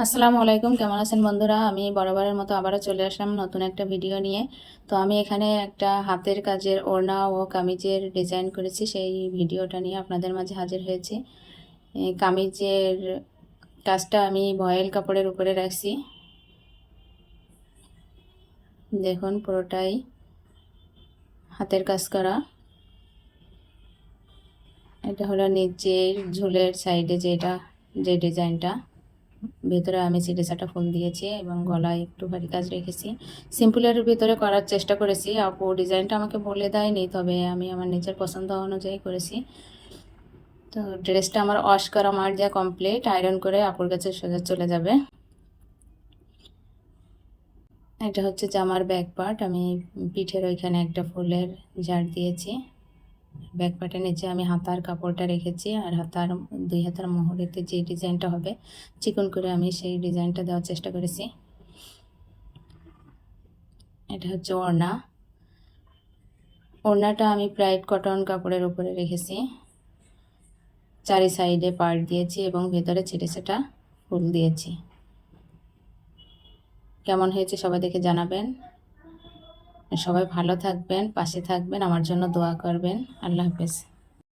আসসালামু আলাইকুম, কেমন আছেন বন্ধুরা? আমি বরাবরের মতো আবারও চলে আসলাম নতুন একটা ভিডিও নিয়ে। তো আমি এখানে একটা হাতের কাজের ওড়না ও কামিজের ডিজাইন করেছি, সেই ভিডিওটা নিয়ে আপনাদের মাঝে হাজির হয়েছি। এই কামিজের কাজটা আমি ভয়েল কাপড়ের উপরে রাখছি। দেখুন পুরোটাই হাতের কাজ করা। এটা হলো নিচের ঝুলের সাইডে যে ডিজাইনটা, ভেতরে আমি সিটেসাটা ফুল দিয়েছি এবং গলায় একটু ভারী কাজ রেখেছি। সিম্পলের ভিতরে করার চেষ্টা করেছি। আপু ডিজাইনটা আমাকে বলে দেয়নি, তবে আমি আমার নিজের পছন্দ অনুযায়ী করেছি। তো ড্রেসটা আমার ওয়াশ করা মার দেওয়া কমপ্লিট, আয়রন করে আপুর কাছে সোজা চলে যাবে। এটা হচ্ছে জামার ব্যাক পার্ট। আমি পিঠের ওইখানে একটা ফুলের ঝাড় দিয়েছি। ব্যাক পার্টের নিচে আমি হাতার কাপড়টা রেখেছি, আর দুই হাতার মোহরেতে যে ডিজাইনটা হবে চিকন করে আমি সেই ডিজাইনটা দেওয়ার চেষ্টা করেছি। এটা হচ্ছে ওড়না। ওড়নাটা আমি ব্রাইট কটন কাপড়ের উপরে রেখেছি, চারি সাইডে পার্ট দিয়েছি এবং ভেতরে ছেটা ছেটা ফুল দিয়েছি। কেমন হয়েছে সবাই দেখে জানাবেন। সবাই ভালো থাকবেন, পাশে থাকবেন, আমার জন্য দোয়া করবেন। আল্লাহ হাফেজ।